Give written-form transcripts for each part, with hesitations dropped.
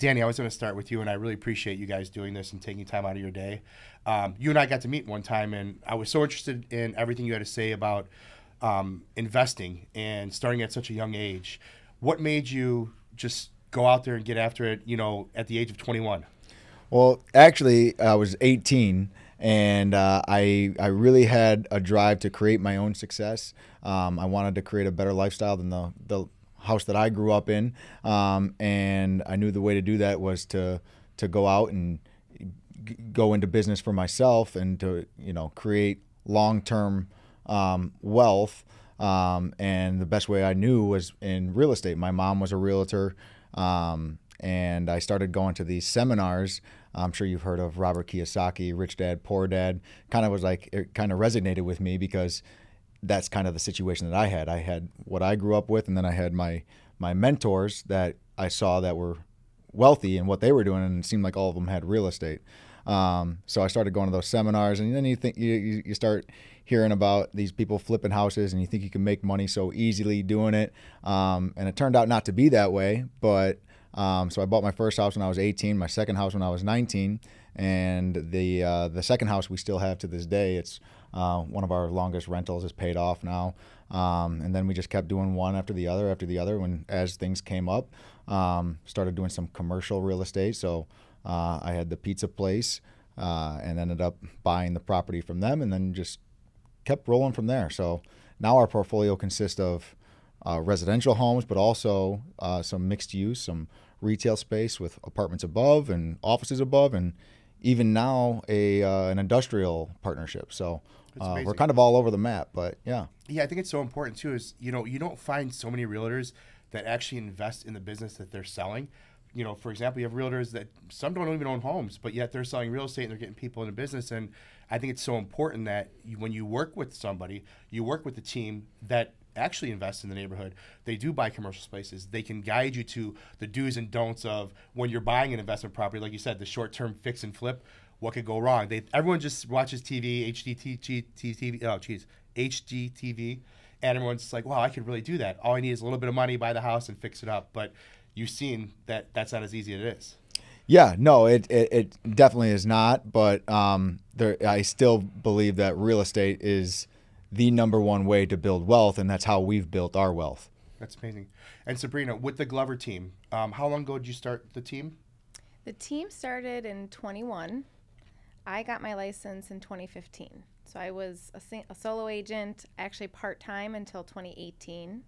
Danny, I was going to start with you, and I really appreciate you guys doing this and taking time out of your day. You and I got to meet one time, and I was so interested in everything you had to say about investing and starting at such a young age. What made you just go out there and get after it, at the age of 21? Well, actually, I was 18, and I really had a drive to create my own success. I wanted to create a better lifestyle than the house that I grew up in, and I knew the way to do that was to go out and go into business for myself and to create long-term wealth. And the best way I knew was in real estate. My mom was a realtor, and I started going to these seminars. I'm sure you've heard of Robert Kiyosaki, Rich Dad, Poor Dad. It kind of resonated with me because that's kind of the situation that I had. I had what I grew up with, and then I had my mentors that I saw that were wealthy and what they were doing, and it seemed like all of them had real estate. So I started going to those seminars, and then you start hearing about these people flipping houses, and you think you can make money so easily doing it. And it turned out not to be that way. But so I bought my first house when I was 18, my second house when I was 19, and the second house we still have to this day. It's one of our longest rentals is paid off now. And then we just kept doing one after the other as things came up. Started doing some commercial real estate. So I had the pizza place and ended up buying the property from them, and then just kept rolling from there. So now our portfolio consists of residential homes, but also some mixed use, some retail space with apartments above and offices above, and even now an industrial partnership. So we're kind of all over the map, but yeah. Yeah, I think it's so important too is, you don't find so many realtors that actually invest in the business that they're selling. For example, you have realtors that some don't even own homes, but yet they're selling real estate and they're getting people into business. And I think it's so important that when you work with somebody, you work with the team that actually invests in the neighborhood. They do buy commercial spaces. They can guide you to the do's and don'ts of when you're buying an investment property. Like you said, the short-term fix and flip, what could go wrong? Everyone just watches TV, HGTV, and everyone's just like, wow, I could really do that. All I need is a little bit of money, buy the house, and fix it up. But you've seen that that's not as easy as it is. Yeah, no, it definitely is not. But I still believe that real estate is the number one way to build wealth, and that's how we've built our wealth. That's amazing. And Sabrina, with the Glover team, how long ago did you start the team? The team started in 21. I got my license in 2015. So I was a solo agent, actually part-time until 2018,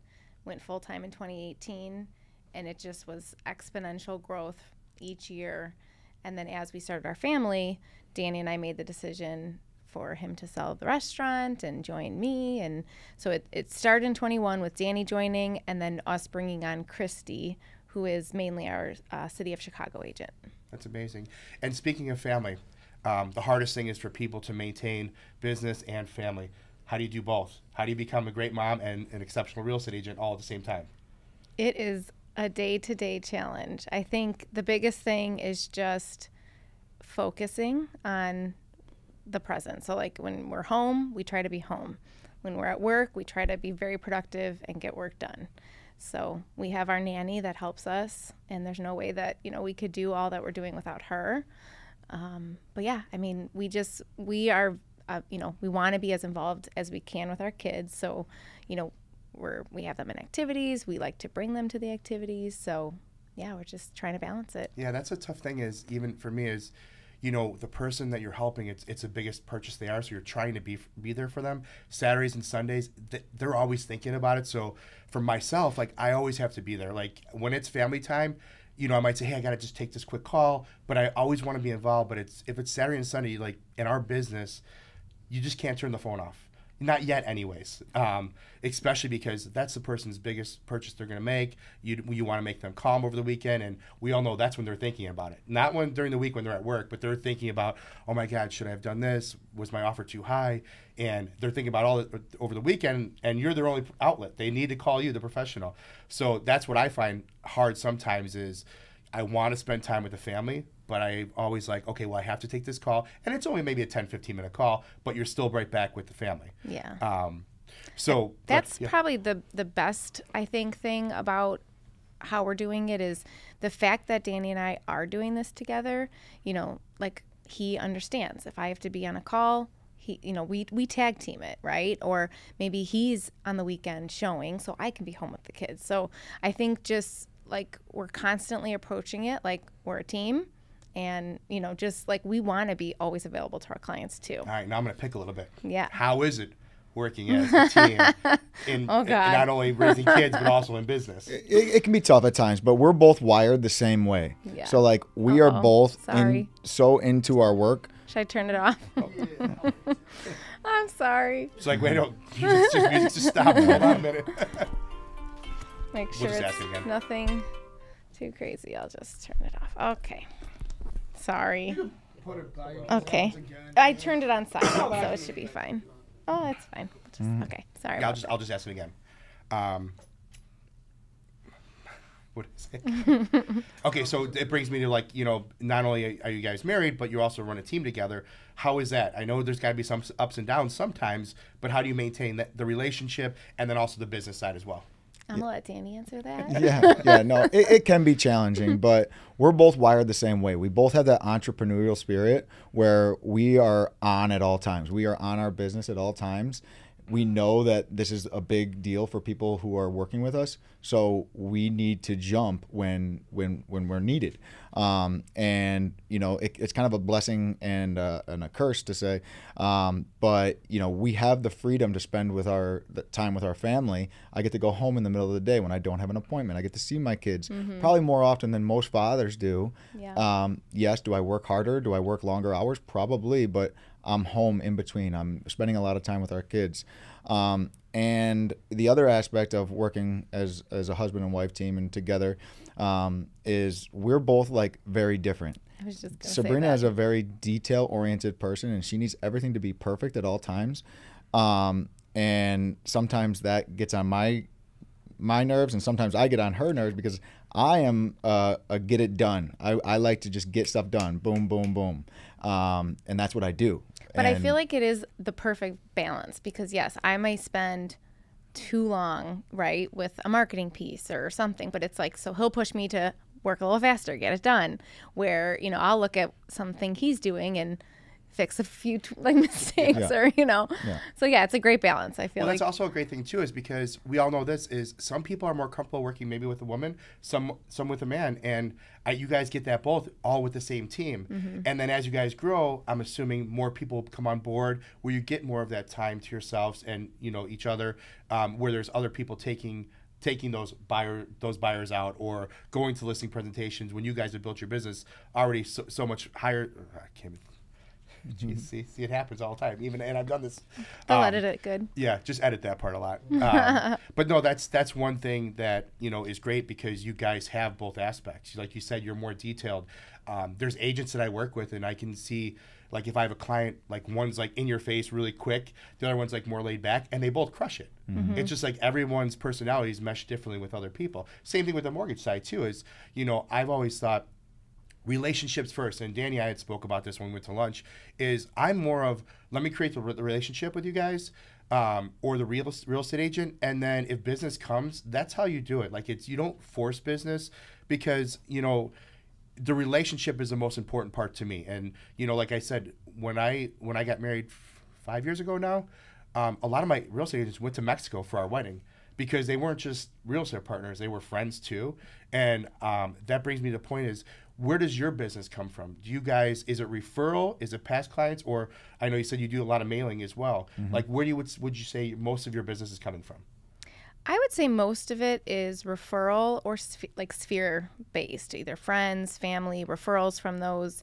went full-time in 2018, and it just was exponential growth each year. And then as we started our family, Danny and I made the decision for him to sell the restaurant and join me. And so it started in 21 with Danny joining, and then us bringing on Christy, who is mainly our City of Chicago agent. That's amazing. And speaking of family, the hardest thing is for people to maintain business and family. How do you do both? How do you become a great mom and an exceptional real estate agent all at the same time? It is a day-to-day challenge. I think the biggest thing is just focusing on the present. So like when we're home, we try to be home. When we're at work, we try to be very productive and get work done. So we have our nanny that helps us, and there's no way that, we could do all that we're doing without her. But yeah, I mean, we are, we want to be as involved as we can with our kids. So, we have them in activities. We like to bring them to the activities. So yeah, we're just trying to balance it. Yeah, that's a tough thing is, even for me, is, the person that you're helping, it's the biggest purchase they are. So you're trying to be there for them. Saturdays and Sundays, they're always thinking about it. So for myself, like I always have to be there. Like when it's family time, I might say, hey, I got to just take this quick call, but I always want to be involved. But if it's Saturday and Sunday, like in our business, you just can't turn the phone off. Not yet anyways, especially because that's the person's biggest purchase they're going to make. You want to make them calm over the weekend, and we all know that's when they're thinking about it. Not during the week when they're at work, but they're thinking about, oh my God, should I have done this? Was my offer too high? And they're thinking about all it over the weekend, and you're their only outlet. They need to call you, the professional. So that's what I find hard sometimes is I want to spend time with the family, but I always like, okay, well, I have to take this call. And it's only maybe a 10, 15-minute call, but you're still right back with the family. Yeah. So that's probably the best, I think, thing about how we're doing it is the fact that Danny and I are doing this together, like he understands if I have to be on a call, we tag team it, right? Or maybe he's on the weekend showing so I can be home with the kids. So I think just like we're constantly approaching it like we're a team, and just like we want to be always available to our clients too. All right, now I'm going to pick a little bit. Yeah. How is it working as a team in not only raising kids but also in business? It can be tough at times, but we're both wired the same way. Yeah. So like we are both so into our work. Should I turn it off? I'm sorry. It's like, wait, no, music just stop. Hold on a minute. Make sure it's nothing too crazy. I'll just turn it off. Okay. Sorry. Okay. I turned it on silent, so it should be fine. Oh, it's fine. Okay. Sorry. Yeah, I'll just ask it again. What is it? Okay, so it brings me to like, not only are you guys married, but you also run a team together. How is that? I know there's got to be some ups and downs sometimes, but how do you maintain the relationship and then also the business side as well? I'm going to let Danny answer that. No, it can be challenging, but we're both wired the same way. We both have that entrepreneurial spirit where we are on at all times. We are on our business at all times. We know that this is a big deal for people who are working with us, so we need to jump when we're needed. It's kind of a blessing and a curse to say, but we have the freedom to spend the time with our family. I get to go home in the middle of the day when I don't have an appointment. I get to see my kids probably more often than most fathers do. Yeah. Yes, do I work harder? Do I work longer hours? Probably, but I'm home in between. I'm spending a lot of time with our kids. And the other aspect of working as a husband and wife team and together is we're both like very different. I was just gonna Sabrina say that. is a very detail-oriented person, and she needs everything to be perfect at all times. And sometimes that gets on my nerves, and sometimes I get on her nerves because I am a get it done. I like to just get stuff done. Boom, boom, boom. And that's what I do. But I feel like it is the perfect balance because, yes, I might spend too long, right, with a marketing piece or something. But it's like, so he'll push me to work a little faster, get it done. Where, I'll look at something he's doing and fix a few mistakes or. So, yeah, it's a great balance, I feel like. That's also a great thing, too, is because we all know this is some people are more comfortable working maybe with a woman, some with a man. And you guys get that both all with the same team. And then as you guys grow, I'm assuming more people come on board where you get more of that time to yourselves and, each other, where there's other people taking those buyers out or going to listing presentations when you guys have built your business already so much higher. I can't see it happens all the time. And I've done this. They'll edit it good. Yeah, just edit that part a lot. But no, that's one thing that is great because you guys have both aspects. Like you said, you're more detailed. There's agents that I work with, and I can see like if I have a client, like one's like in your face really quick, the other one's like more laid back, and they both crush it. It's just like everyone's personalities mesh differently with other people. Same thing with the mortgage side too. Is I've always thought relationships first, and Danny and I had spoke about this when we went to lunch, is I'm more of let me create the relationship with you guys or the real estate agent, and then if business comes, that's how you do it. Like you don't force business because the relationship is the most important part to me. And like I said, when I got married 5 years ago now, a lot of my real estate agents went to Mexico for our wedding because they weren't just real estate partners, they were friends too. And that brings me to the point is, where does your business come from? Do you guys, is it referral? Is it past clients? Or I know you said you do a lot of mailing as well. Like where would you say most of your business is coming from? I would say most of it is referral or sphere based, either friends, family, referrals from those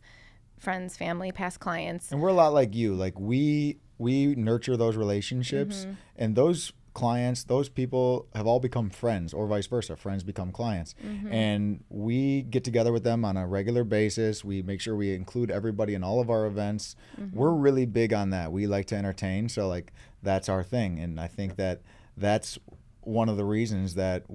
friends, family, past clients. And we're a lot like you. Like we nurture those relationships, and those clients, those people have all become friends, or vice versa. Friends become clients. And we get together with them on a regular basis. We make sure we include everybody in all of our events. We're really big on that. We like to entertain, so like that's our thing. And I think that's one of the reasons that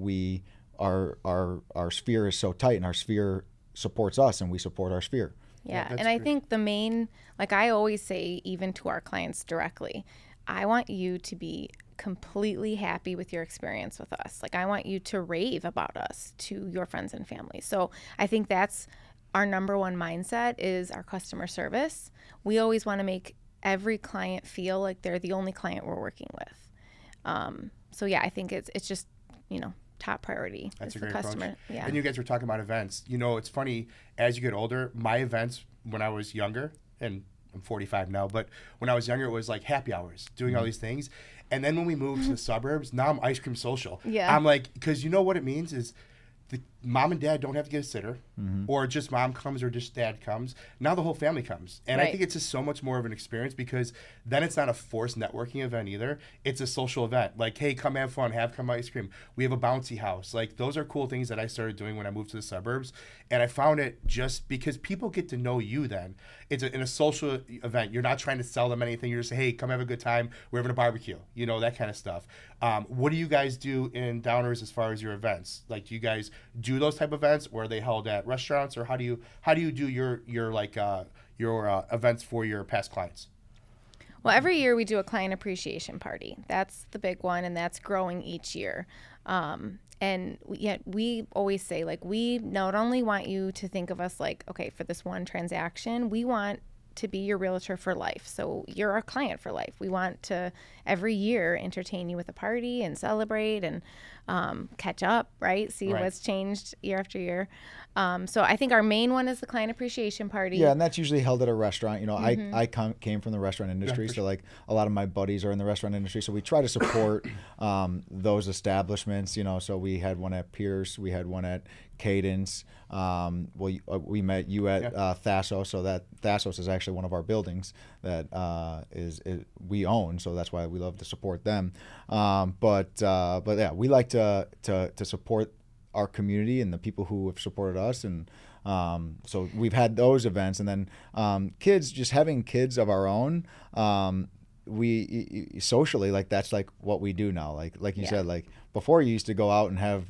our sphere is so tight, and our sphere supports us and we support our sphere. Yeah, and I think the main, like I always say, even to our clients directly, I want you to be completely happy with your experience with us. Like, I want you to rave about us to your friends and family. So I think that's our number one mindset, is our customer service. We always want to make every client feel like they're the only client we're working with. So yeah, I think it's just, top priority. That's a the great customer. approach. Yeah. And you guys were talking about events. It's funny, as you get older, my events when I was younger, and I'm 45 now, but when I was younger, it was like happy hours, doing all these things. And then when we moved to the suburbs, now I'm ice cream social. Yeah. I'm like, because you know what it means is the mom and dad don't have to get a sitter, or just mom comes or just dad comes. Now the whole family comes. And I Right. think it's just so much more of an experience, because then it's not a forced networking event either. It's a social event. Like, hey, come have fun, come ice cream. We have a bouncy house. Like, those are cool things that I started doing when I moved to the suburbs. And I found it just because people get to know you then. In a social event. You're not trying to sell them anything. You're just saying, hey, come have a good time. We're having a barbecue. That kind of stuff. What do you guys do in Downers as far as your events? Like, do you guys do those type of events, or are they held at restaurants, or how do you do your events for your past clients? Well, every year we do a client appreciation party. That's the big one, and that's growing each year. And yet we always say, like, we not only want you to think of us like, okay, for this one transaction, we want to be your realtor for life. So you're our client for life. We want to every year entertain you with a party and celebrate and catch up, right? See Right. what's changed year after year. So I think our main one is the client appreciation party. Yeah, and that's usually held at a restaurant. I came from the restaurant industry, for so like a lot of my buddies are in the restaurant industry. So we try to support those establishments. So we had one at Pierce, we had one at Cadence. We met you at Thassos, so that Thassos is actually one of our buildings that we own. So that's why we love to support them. But yeah, we like to support our community and the people who have supported us, and so we've had those events, and then just having kids of our own, we socially, like, that's like what we do now, like you said, like before you used to go out and have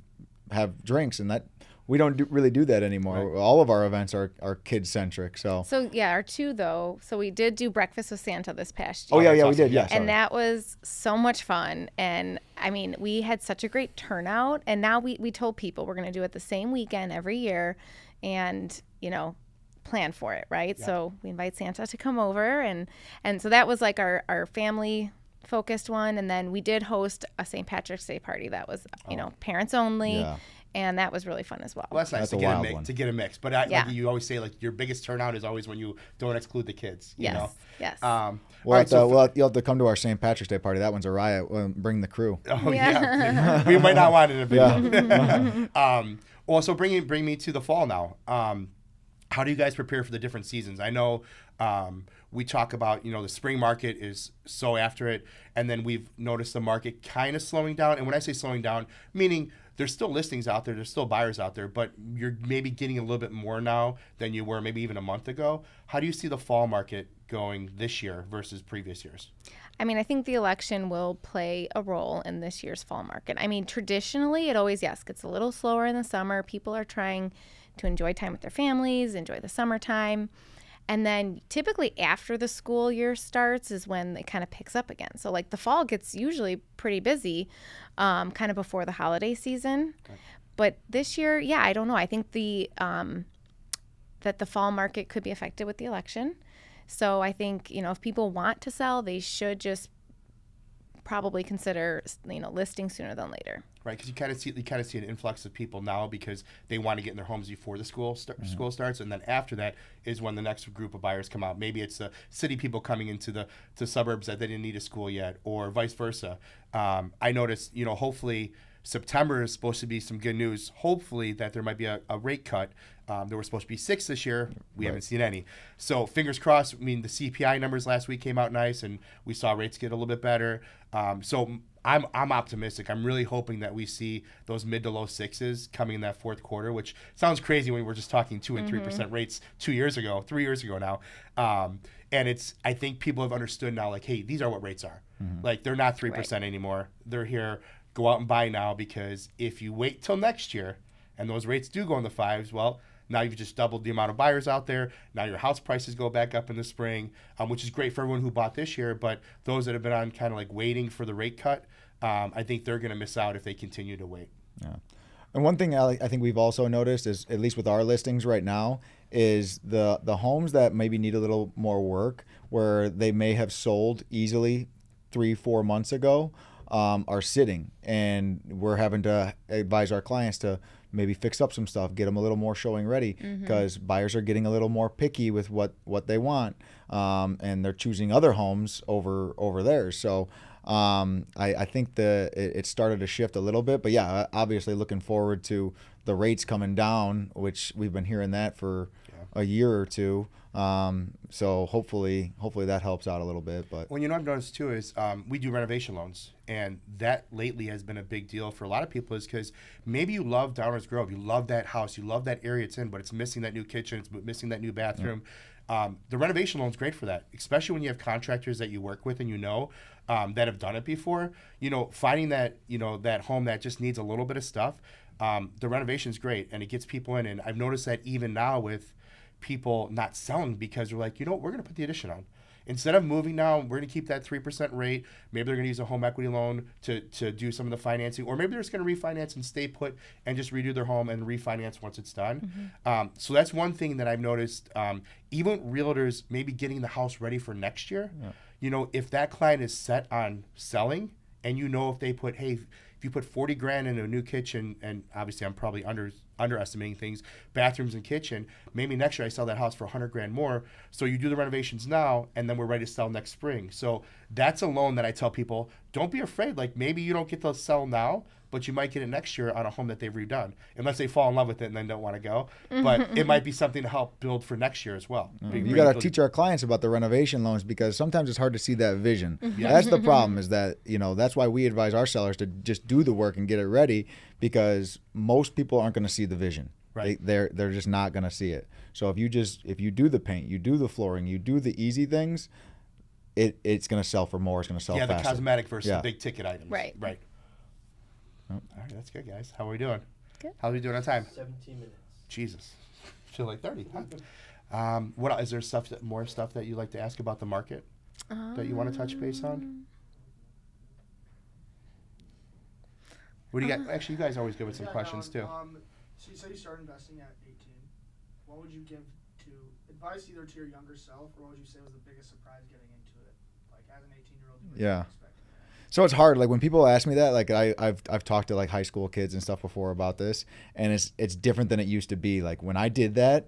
drinks, and that we don't really do that anymore. Right. All of our events are kid centric. So yeah, our two though. So we did do breakfast with Santa this past year. Oh yeah, we did. Yeah, and that was so much fun. And I mean, we had such a great turnout. And now we told people we're going to do it the same weekend every year, and plan for it, right? Yeah. So we invite Santa to come over, and so that was like our family focused one. And then we did host a St. Patrick's Day party that was parents only. Yeah. And that was really fun as well. Well, that's nice to get a mix. But like you always say, like, your biggest turnout is always when you don't exclude the kids. You know? Yes. You'll have to come to our St. Patrick's Day party. That one's a riot. Bring the crew. Oh yeah. We might not want it in a video. Yeah. So bring me to the fall now. How do you guys prepare for the different seasons? I know we talk about, the spring market is so after it, and then we've noticed the market kind of slowing down. And when I say slowing down, meaning there's still listings out there, there's still buyers out there, but you're maybe getting a little bit more now than you were maybe even a month ago. How do you see the fall market going this year versus previous years? I mean, I think the election will play a role in this year's fall market. I mean, traditionally, it always, gets a little slower in the summer. People are trying to enjoy time with their families, enjoy the summertime. And then typically after the school year starts is when it kind of picks up again. So like the fall gets usually pretty busy kind of before the holiday season. Okay. But this year, I don't know. I think that the fall market could be affected with the election. So I think, if people want to sell, they should just probably consider, listing sooner than later. Right, because you kind of see an influx of people now because they want to get in their homes before the school starts, and then after that is when the next group of buyers come out. Maybe it's the city people coming into the suburbs that they didn't need a school yet, or vice versa. I noticed, hopefully September is supposed to be some good news. Hopefully that there might be a rate cut. There were supposed to be 6 this year. We haven't seen any. So fingers crossed. I mean, the CPI numbers last week came out nice, and we saw rates get a little bit better. So I'm optimistic. I'm really hoping that we see those mid to low 6s coming in that fourth quarter, which sounds crazy when we were just talking 2 and 3% rates 3 years ago now. And I think people have understood now, like, hey, these are what rates are. Like, they're not 3% anymore. They're here. Go out and buy now, because if you wait till next year and those rates do go in the 5s, well, now you've just doubled the amount of buyers out there. Now your house prices go back up in the spring, which is great for everyone who bought this year. But those that have been on kind of like waiting for the rate cut, I think they're going to miss out if they continue to wait. Yeah. And one thing I think we've also noticed is, at least with our listings right now, is the homes that maybe need a little more work, where they may have sold easily 3-4 months ago, are sitting, and we're having to advise our clients to maybe fix up some stuff, get them a little more showing ready, because buyers are getting a little more picky with what they want, and they're choosing other homes over theirs. So I think it started to shift a little bit, but yeah, obviously looking forward to the rates coming down, which we've been hearing that for a year or two. So hopefully that helps out a little bit. But well, I've noticed too is we do renovation loans, and that lately has been a big deal for a lot of people, is because maybe you love Downers Grove, you love that house, you love that area it's in, but it's missing that new kitchen, it's missing that new bathroom. The renovation loan is great for that, especially when you have contractors that you work with and that have done it before. Finding that that home that just needs a little bit of stuff, the renovation is great, and it gets people in. And I've noticed that even now with people not selling, because they're like, we're going to put the addition on. Instead of moving now, we're going to keep that 3% rate. Maybe they're going to use a home equity loan to do some of the financing, or maybe they're just going to refinance and stay put and just redo their home and refinance once it's done. So that's one thing that I've noticed. Even realtors maybe getting the house ready for next year. If that client is set on selling, and if they put, hey, if you put 40 grand into a new kitchen, and obviously I'm probably underestimating things, bathrooms and kitchen, maybe next year I sell that house for 100 grand more. So you do the renovations now, and then we're ready to sell next spring. So that's a loan that I tell people, don't be afraid. Like, maybe you don't get to sell now, but you might get it next year on a home that they've redone, unless they fall in love with it and then don't want to go. But it might be something to help build for next year as well. You got to teach our clients about the renovation loans, because sometimes it's hard to see that vision. That's the problem, is that, that's why we advise our sellers to just do the work and get it ready, because most people aren't going to see the vision. Right. They're just not going to see it. So if you do the paint, you do the flooring, you do the easy things, it's going to sell for more. It's going to sell faster. Yeah, the cosmetic versus the big ticket items. Right. All right, that's good, guys. How are we doing? Good. How are we doing on time? 17 minutes. Jesus. Feel like 30, huh? What is there more stuff that you'd like to ask about the market that you want to touch base on? What do you got? Actually, you guys are always good with some questions too. So you said you started investing at 18. What would you give advice either to your younger self, or what would you say was the biggest surprise getting into it? Like, as an 18-year-old, you were expecting that? So it's hard. Like, when people ask me that, like I've talked to like high school kids and stuff before about this, and it's different than it used to be. Like, when I did that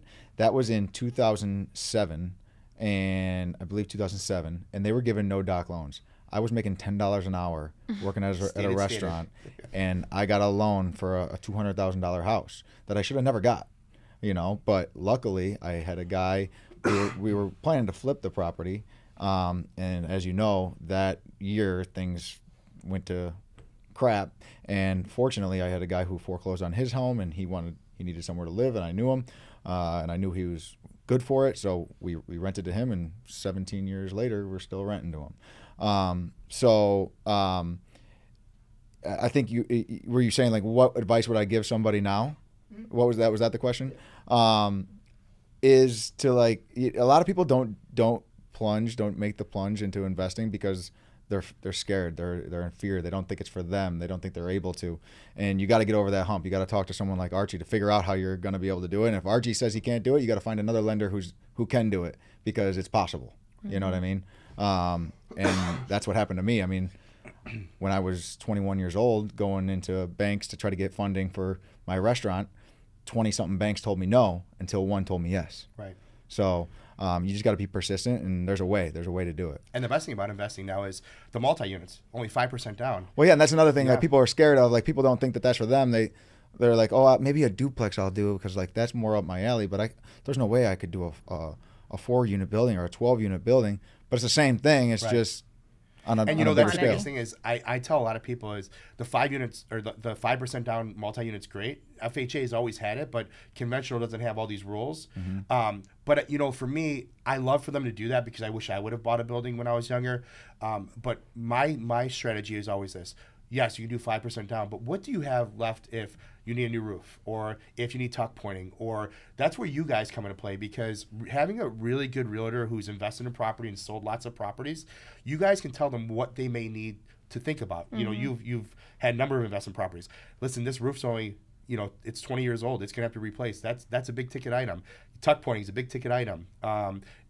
was in 2007, and I believe 2007, and they were given no doc loans. I was making $10 an hour working at a restaurant, and I got a loan for a $200,000 house that I should have never got, But luckily, I had a guy. We were planning to flip the property. And as you know, that year things went to crap. And fortunately, I had a guy who foreclosed on his home, and he needed somewhere to live, and I knew him, and I knew he was good for it. So we rented to him, and 17 years later, we're still renting to him. I think were you saying, like, what advice would I give somebody now? What was that? Was that the question? Is to, like, a lot of people don't make the plunge into investing because they're scared. They're in fear. They don't think it's for them. They don't think they're able to. And you got to get over that hump. You got to talk to someone like Archie to figure out how you're going to be able to do it. And if Archie says he can't do it, you got to find another lender who can do it, because it's possible. You know what I mean? And that's what happened to me. I mean, when I was 21 years old, going into banks to try to get funding for my restaurant, 20-something banks told me no until one told me yes. Right. So you just got to be persistent, and there's a way to do it. And the best thing about investing now is the multi-units, only 5% down. Well, yeah, and that's another thing that people are scared of. Like, people don't think that that's for them. They're like, oh, maybe a duplex I'll do, because, like, that's more up my alley. But there's no way I could do a 4-unit building or a 12-unit building. But it's the same thing. It's just on a and on a the bigger scale. biggest thing is I tell a lot of people is the 5 units or the 5% down multi-unit's great. FHA has always had it, but conventional doesn't have all these rules. But for me, I love for them to do that, because I wish I would have bought a building when I was younger. But my strategy is always this. Yes, you can do 5% down, but what do you have left if you need a new roof, or if you need tuck pointing? Or that's where you guys come into play, because having a really good realtor who's invested in property and sold lots of properties, you guys can tell them what they may need to think about. You know, you've had a number of investment properties. Listen, this roof's only, you know, it's 20 years old. It's gonna have to replace. That's a big ticket item. Tuck pointing is a big ticket item.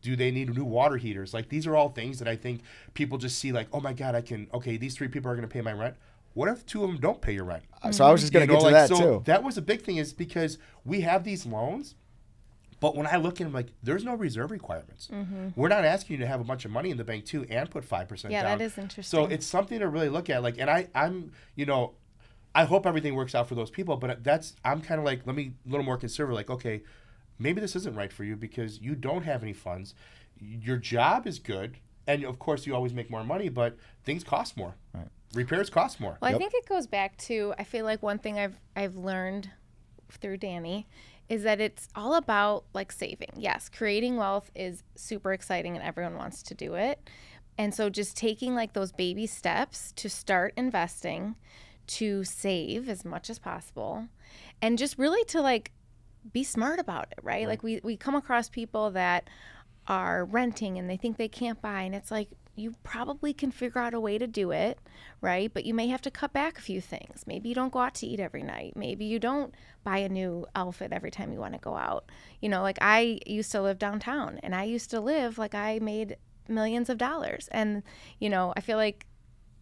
Do they need new water heaters? Like, these are all things that I think people just see like, oh my God, okay, these 3 people are gonna pay my rent. What if 2 of them don't pay your rent? So I was just gonna get to that too. That was a big thing, is because we have these loans. But when I look at them, like, there's no reserve requirements. We're not asking you to have a bunch of money in the bank too and put 5% down. Yeah, that is interesting. So it's something to really look at. Like, and I'm, you know, I hope everything works out for those people. But I'm kind of like, let me a little more conservative. Like, okay, maybe this isn't right for you because you don't have any funds. Your job is good, and of course you always make more money, but things cost more. Right. Repairs cost more. Well, I think it goes back to, I feel like one thing I've learned through Danny is that it's all about like saving. Yes, creating wealth is super exciting and everyone wants to do it. And so just taking like those baby steps to start investing, to save as much as possible, and just really to like be smart about it, right? Like we come across people that are renting and they think they can't buy, and it's like, you probably can figure out a way to do it, right? But you may have to cut back a few things. Maybe you don't go out to eat every night. Maybe you don't buy a new outfit every time you want to go out. You know, like I used to live downtown, and I used to live like I made millions of dollars. And, you know, I feel like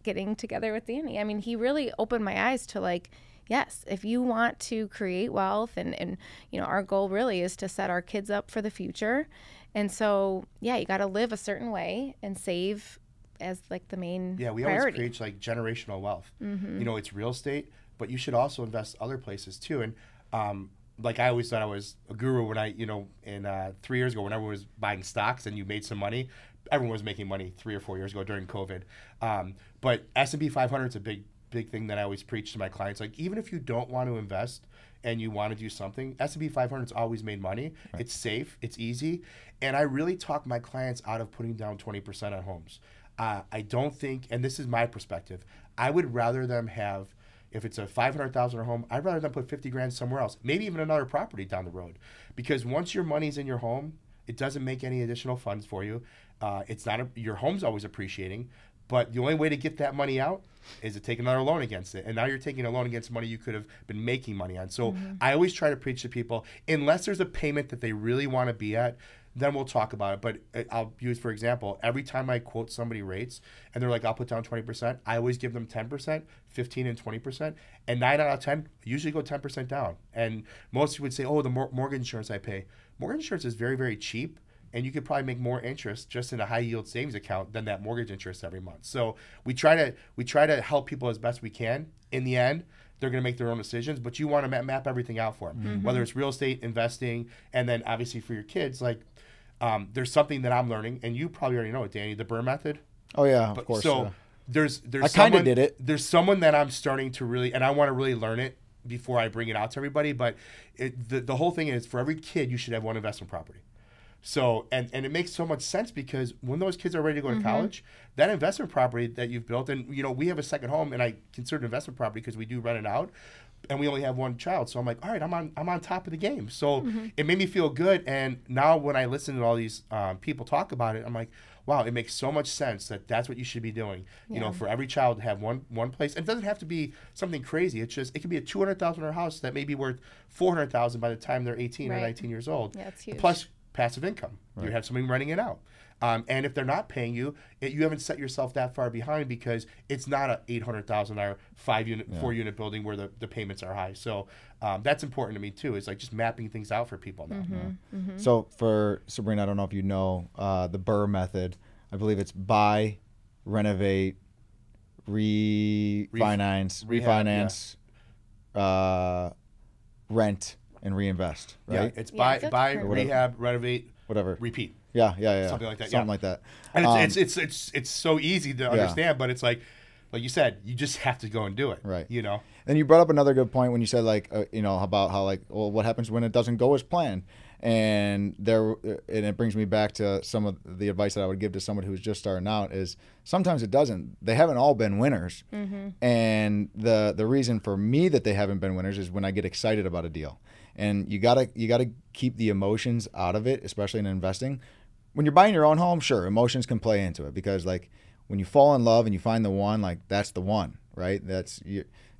getting together with Danny, I mean, he really opened my eyes to like, yes, if you want to create wealth and you know, our goal really is to set our kids up for the future. And so, yeah, you got to live a certain way and save as like the main we priority. always preach like generational wealth. You know, it's real estate, but you should also invest other places too. And like I always thought I was a guru when I, you know, in 3 years ago, when everyone was buying stocks and you made some money, everyone was making money 3 or 4 years ago during COVID. But S&P 500 is a big thing that I always preach to my clients. Like, even if you don't want to invest and you want to do something, S&P 500's always made money. Right. It's safe, it's easy, and I really talk my clients out of putting down 20% on homes. I don't think, and this is my perspective, I would rather them have, if it's a $500,000 home, I'd rather them put 50 grand somewhere else, maybe even another property down the road, because once your money's in your home, it doesn't make any additional funds for you. It's not your home's always appreciating. But the only way to get that money out is to take another loan against it. And now you're taking a loan against money you could have been making money on. So I always try to preach to people, unless there's a payment that they really want to be at, then we'll talk about it. But I'll use, for example, every time I quote somebody rates and they're like, I'll put down 20%, I always give them 10%, 15 and 20%. And 9 out of 10 usually go 10% down. And most would say, oh, the mortgage insurance I pay. Mortgage insurance is very, very cheap. And you could probably make more interest just in a high yield savings account than that mortgage interest every month. So we try to help people as best we can. In the end, they're going to make their own decisions, but you want to map everything out for them, whether it's real estate, investing, and then obviously for your kids, like there's something that I'm learning, and you probably already know it, Danny, the Burr method. Oh yeah, of course. So there's I kind of did it. There's someone that I'm starting to really, and I want to really learn it before I bring it out to everybody. But the whole thing is, for every kid, you should have one investment property. So, and it makes so much sense, because when those kids are ready to go to college, that investment property that you've built, and, you know, we have a second home, and I consider it investment property because we do rent it out, and we only have one child. So I'm like, all right, I'm on top of the game. So it made me feel good. And now when I listen to all these people talk about it, I'm like, wow, it makes so much sense that that's what you should be doing. You know, for every child to have one place. And it doesn't have to be something crazy. It's just, it could be a $200,000 house that may be worth $400,000 by the time they're 18 or 19 years old. Yeah, it's huge. Plus passive income. You have somebody renting it out. And if they're not paying you, you haven't set yourself that far behind, because it's not a $800,000 4-unit building where the payments are high. So that's important to me too. It's like just mapping things out for people now. So for Sabrina, I don't know if you know the Burr method. I believe it's buy, renovate, refinance, rent, and reinvest, right? Yeah, it's buy, rehab, renovate, whatever, repeat. Yeah. Something like that. Something like that. And it's so easy to understand, but it's like you said, you just have to go and do it. Right. You know. And you brought up another good point when you said you know, about how well, what happens when it doesn't go as planned, and it brings me back to some of the advice that I would give to someone who's just starting out is sometimes it doesn't. They haven't all been winners, and the reason for me that they haven't been winners is when I get excited about a deal. And you gotta keep the emotions out of it, especially in investing. When you're buying your own home, sure, emotions can play into it, because like when you fall in love and you find the one, like that's the one, right?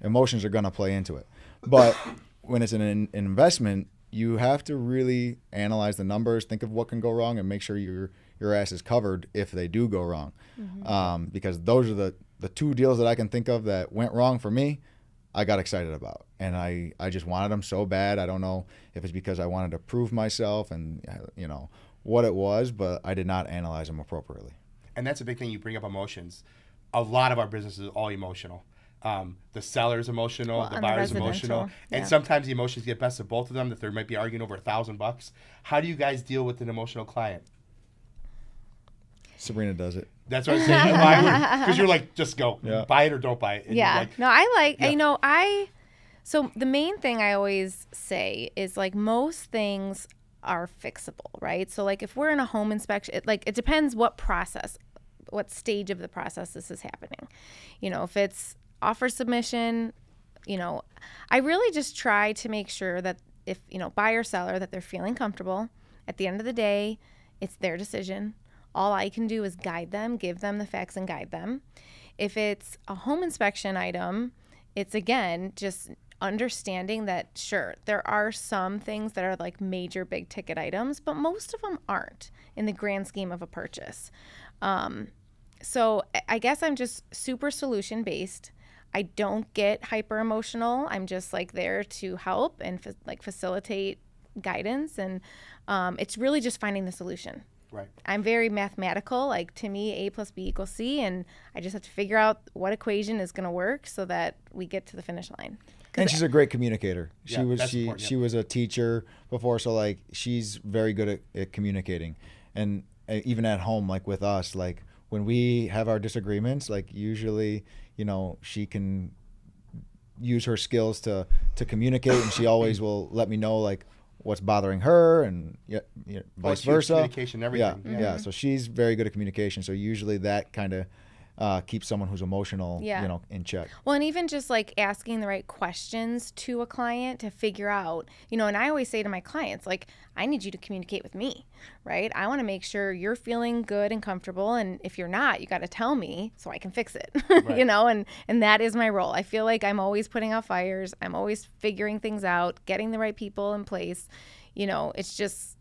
Emotions are going to play into it. But when it's an investment, you have to really analyze the numbers, think of what can go wrong, and make sure your ass is covered if they do go wrong. Because those are the two deals that I can think of that went wrong for me. I got excited about, and I just wanted them so bad. I don't know if it's because I wanted to prove myself and what it was, but I did not analyze them appropriately. And that's a big thing. You bring up emotions. A lot of our business is all emotional. The seller's emotional, the buyer's emotional, and sometimes the emotions get best of both of them. That they might be arguing over $1,000. How do you guys deal with an emotional client? Sabrina does it. That's what I'm saying. Because you're like, just go, buy it or don't buy it. And no, so the main thing I always say is like most things are fixable, right? So like if we're in a home inspection, it depends what stage of the process this is happening. If it's offer submission, I really just try to make sure that if, buyer, seller, that they're feeling comfortable. At the end of the day, it's their decision. All I can do is guide them, give them the facts and guide them. If it's a home inspection item, it's again, just understanding that sure, there are some things that are like major big ticket items, but most of them aren't in the grand scheme of a purchase. So I guess I'm just super solution based. I don't get hyper emotional. I'm just like there to help and facilitate guidance. And it's really just finding the solution. Right. I'm very mathematical. Like to me, A plus B equals C, and I just have to figure out what equation is going to work so that we get to the finish line. And she's a great communicator. She was a teacher before, so like she's very good at communicating. And even at home, like with us, like when we have our disagreements, like usually, she can use her skills to communicate, and she always will let me know like what's bothering her and vice versa. Communication, everything. Yeah. So she's very good at communication. So usually that kind of keep someone who's emotional, in check. Well, and even just like asking the right questions to a client to figure out, and I always say to my clients, like, I need you to communicate with me, right? I want to make sure you're feeling good and comfortable. And if you're not, you got to tell me so I can fix it, right. And that is my role. I feel like I'm always putting out fires. I'm always figuring things out, getting the right people in place. It's just,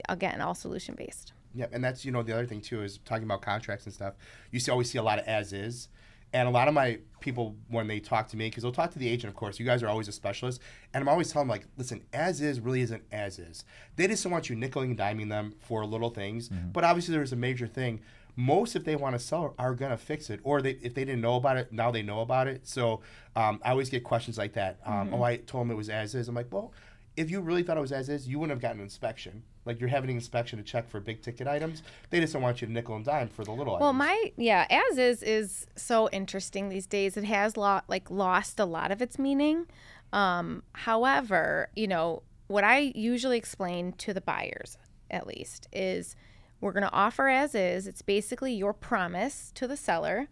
again, all solution based. Yeah, and that's, the other thing, too, is talking about contracts and stuff. You always see a lot of as-is. And a lot of my people, when they talk to me, because they'll talk to the agent, of course, you guys are always a specialist, and I'm always telling them, like, listen, as-is really isn't as-is. They just don't want you nickeling and diming them for little things. Mm-hmm. But obviously there's a major thing. Most, if they want to sell, are going to fix it. Or if they didn't know about it, now they know about it. So I always get questions like that. I told them it was as-is. I'm like, well, if you really thought it was as-is, you wouldn't have gotten an inspection. Like you're having an inspection to check for big ticket items. They just don't want you to nickel and dime for the little items. Well, as-is so interesting these days. It has lost a lot of its meaning. However, what I usually explain to the buyers, at least, is we're going to offer as-is. It's basically your promise to the seller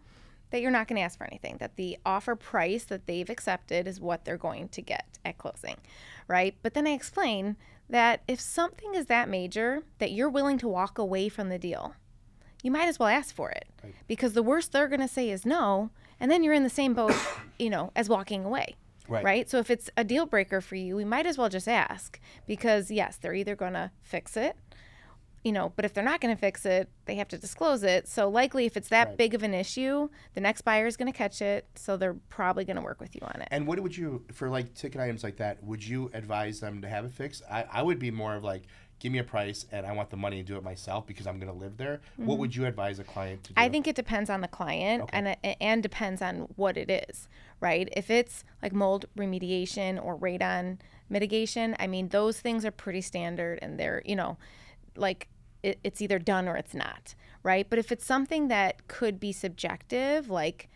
that you're not going to ask for anything, that the offer price that they've accepted is what they're going to get at closing, right? But then I explain that if something is that major that you're willing to walk away from the deal, you might as well ask for it. Right. Because the worst they're going to say is no, and then you're in the same boat, as walking away. Right? So if it's a deal breaker for you, we might as well just ask, because yes, they're either going to fix it, but if they're not going to fix it, they have to disclose it. So likely if it's that big of an issue, the next buyer is going to catch it. So they're probably going to work with you on it. And what would you, for like ticket items like that, would you advise them to have it fixed? I would be more of like, give me a price and I want the money to do it myself because I'm going to live there. Mm-hmm. What would you advise a client to do? I think it depends on the client and depends on what it is, right? If it's like mold remediation or radon mitigation, I mean, those things are pretty standard and they're, it's either done or it's not, right? But if it's something that could be subjective, like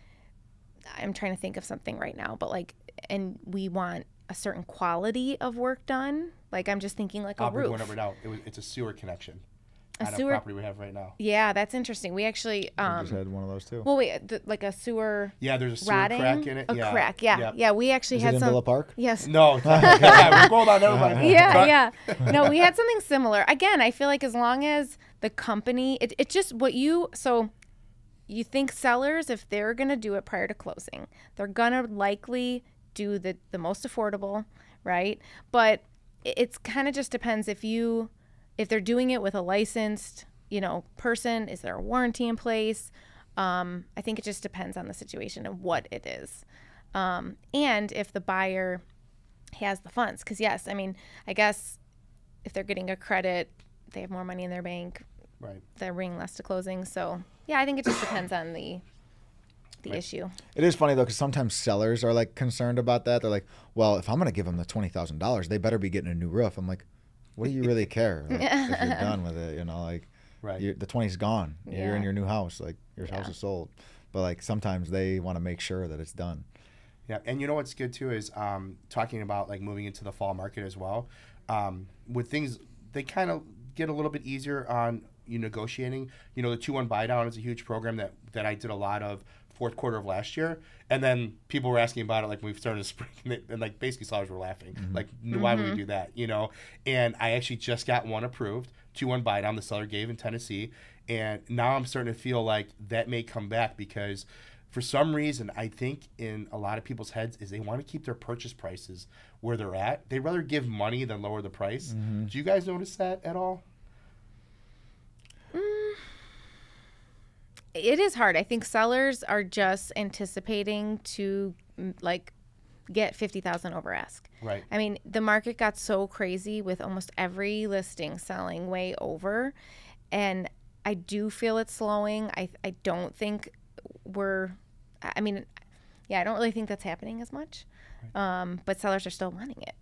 I'm trying to think of something right now, but and we want a certain quality of work done, like I'm just thinking like a roof. We're going over now. It's a sewer connection. A property we have right now. Yeah, that's interesting. We actually we just had one of those too. Well, wait, like a sewer. Yeah, there's a sewer crack in it. Crack. Yeah. We actually had some. Is it in Villa Park? Yes. No. We're going on everybody. Yeah. No, we had something similar. Again, I feel like as long as the company, it's just what you. So, you think sellers, if they're going to do it prior to closing, they're going to likely do the most affordable, right? But it's kind of just depends if they're doing it with a licensed, person, is there a warranty in place? I think it just depends on the situation and what it is. And if the buyer has the funds, because yes, I mean, I guess if they're getting a credit, they have more money in their bank, Right. they're bringing less to closing. So yeah, I think it just depends on the issue. It is funny though, because sometimes sellers are like concerned about that. They're like, well, if I'm going to give them the $20,000, they better be getting a new roof. I'm like, what do you really care? Like, if you're done with it, like Right. the 20's gone. Yeah. You're in your new house. Like your house is sold. But like sometimes they want to make sure that it's done. Yeah, and you know what's good too is talking about like moving into the fall market as well. With things, they kind of get a little bit easier on negotiating. The 2-1 buy down is a huge program that I did a lot of fourth quarter of last year, and then people were asking about it like when we started spring, and like basically sellers were laughing, like why would we do that? And I actually just got one approved, 2-1 buy down the seller gave in Tennessee, and now I'm starting to feel like that may come back because for some reason, I think in a lot of people's heads is they want to keep their purchase prices where they're at. They'd rather give money than lower the price. Do you guys notice that at all? It is hard. I think sellers are just anticipating to like get 50,000 over ask. Right. I mean, the market got so crazy with almost every listing selling way over, and I do feel it's slowing. I don't think I don't really think that's happening as much. Right. But sellers are still wanting it.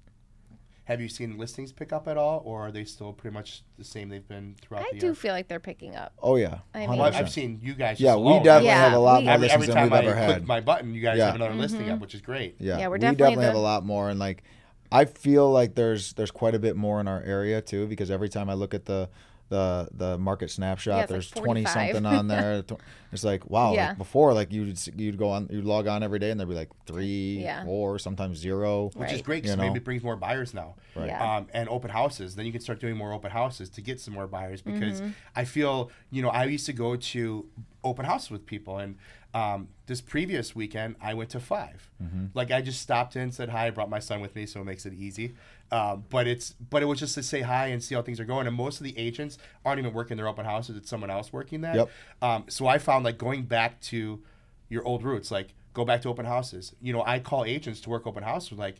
Have you seen listings pick up at all, or are they still pretty much the same they've been throughout the year? I do feel like they're picking up. Oh yeah, I mean, 100%. I've seen you guys. Yeah, just we alone. definitely Yeah, have a lot more Every listings than time we've I ever click had. my button, you guys have another listing up, which is great. Yeah, we're we definitely definitely have a lot more, and like I feel like there's quite a bit more in our area too, because every time I look at the market snapshot, it's there's like 20 something on there. It's like wow. Yeah. Like before, like you'd log on every day, and there'd be like 3, 4, sometimes 0. Which is Right. great because maybe it brings more buyers now. Right. Yeah. And open houses. Then you can start doing more open houses to get some more buyers because I feel, I used to go to open houses with people. And this previous weekend, I went to 5. Like I just stopped in, said hi, I brought my son with me, so it makes it easy. But it was just to say hi and see how things are going. And most of the agents aren't even working their open houses. It's someone else working that. Yep. So I found like going back to your old roots, like go back to open houses. I call agents to work open houses like,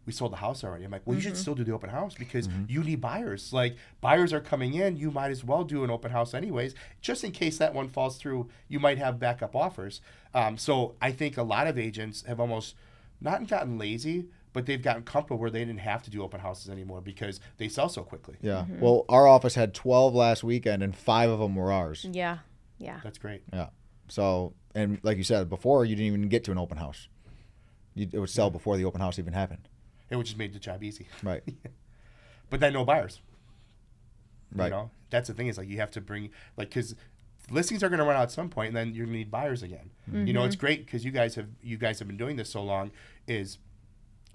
we sold the house already. I'm like, well, you should still do the open house because you need buyers. Like buyers are coming in, you might as well do an open house anyways. Just in case that one falls through, you might have backup offers. So I think a lot of agents have almost not gotten lazy, but they've gotten comfortable where they didn't have to do open houses anymore because they sell so quickly. Yeah. Well, our office had 12 last weekend, and 5 of them were ours. Yeah. Yeah. That's great. Yeah. So, and like you said before, you didn't even get to an open house. It would sell before the open house even happened. It would just made the job easy. Right. But then no buyers. Right. That's the thing is like you have to bring like because listings are going to run out at some point and then you're going to need buyers again. It's great because you guys have been doing this so long is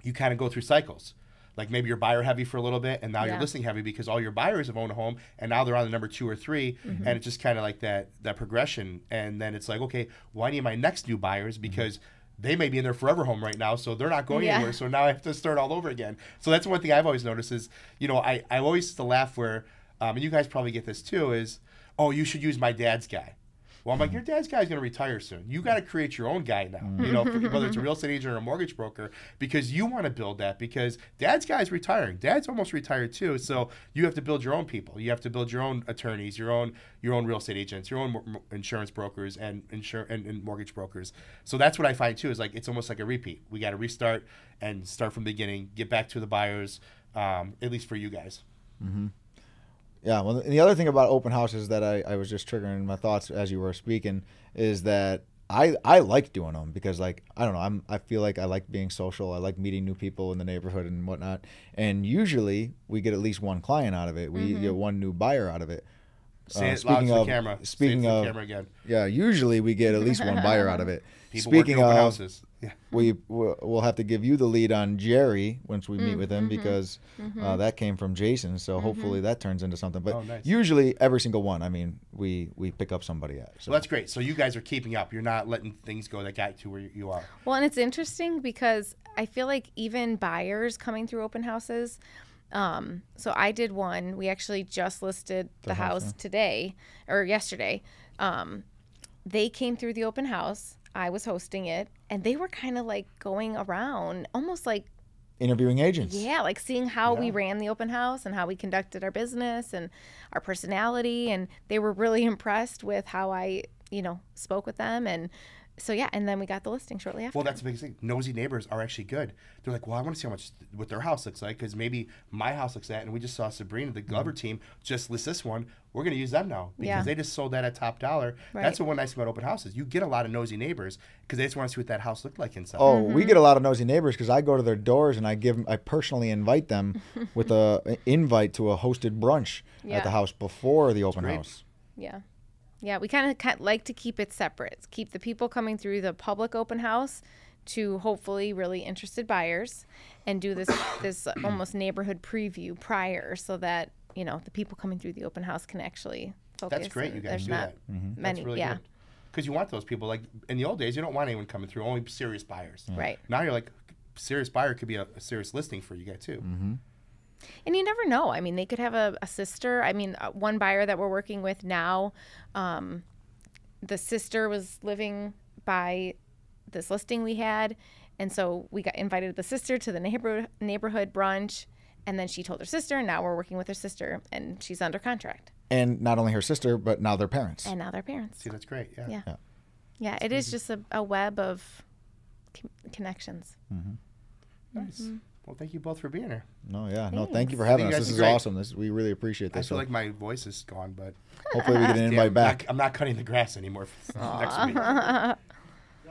you kind of go through cycles. Like maybe you're buyer heavy for a little bit and now you're listing heavy because all your buyers have owned a home and now they're on the number 2 or 3 and it's just kind of like that progression. And then it's like, okay, well, I need my next new buyers because they may be in their forever home right now, so they're not going anywhere. So now I have to start all over again. So that's one thing I've always noticed is, I always used to laugh where, and you guys probably get this too, is, oh, you should use my dad's guy. Well, I'm like, your dad's guy's going to retire soon. You got to create your own guy now, whether it's a real estate agent or a mortgage broker, because you want to build that because dad's guy's retiring. Dad's almost retired too. So you have to build your own people. You have to build your own attorneys, your own real estate agents, your own insurance brokers and mortgage brokers. So that's what I find too, is like, it's almost like a repeat. We got to restart and start from the beginning, get back to the buyers, at least for you guys. Yeah, well, and the other thing about open houses that I was just triggering my thoughts as you were speaking is that I like doing them because, like, I don't know, I feel like I like being social. I like meeting new people in the neighborhood and whatnot. And usually we get at least one client out of it. We get one new buyer out of it. Say it loud to the camera. Speaking Say it to the of, camera again. yeah, usually we get at least one buyer out of it. People Speaking working open of, houses. Yeah. we'll have to give you the lead on Jerry once we meet with him because that came from Jason. So hopefully that turns into something. But nice. usually every single one, I mean, we pick up somebody at. So Well, that's great. So you guys are keeping up. You're not letting things go that got to where you are. Well, and it's interesting because I feel like even buyers coming through open houses. So I did one. We actually just listed the house today or yesterday. They came through the open house. I was hosting it, and they were kind of like going around, almost like interviewing agents. Yeah, like seeing how we ran the open house and how we conducted our business and our personality, and they were really impressed with how I, spoke with them. And so and then we got the listing shortly after. Well, that's the biggest thing. Nosy neighbors are actually good. They're like, well, I want to see what their house looks like because maybe my house looks that, and we just saw Sabrina, the Glover team, just list this one. We're going to use them now because they just sold that at top dollar. Right. That's the one nice about open houses. You get a lot of nosy neighbors because they just want to see what that house looked like inside. Oh, we get a lot of nosy neighbors because I go to their doors and I personally invite them with an invite to a hosted brunch at the house before the open house. Yeah. Yeah, we kind of like to keep it separate. Keep the people coming through the public open house to hopefully really interested buyers and do this almost neighborhood preview prior so that, the people coming through the open house can actually focus. That's great you guys do that. Many, That's really good. Because you want those people. Like in the old days, you don't want anyone coming through, only serious buyers. Right. Now you're like, serious buyer could be a serious listing for you guys too. Mm-hmm. And you never know. I mean, they could have a sister. I mean, one buyer that we're working with now, the sister was living by this listing we had. And so we got invited the sister to the neighborhood brunch. And then she told her sister, and now we're working with her sister, and she's under contract. And not only her sister, but now their parents. And now their parents. See, that's great. Yeah. Yeah, it is just a web of connections. Mm-hmm. Nice. Mm-hmm. Well, thank you both for being here. No, thank you for having us. This is awesome. We really appreciate this. I feel like my voice is gone, but hopefully we get an invite back. I'm not cutting the grass anymore next week.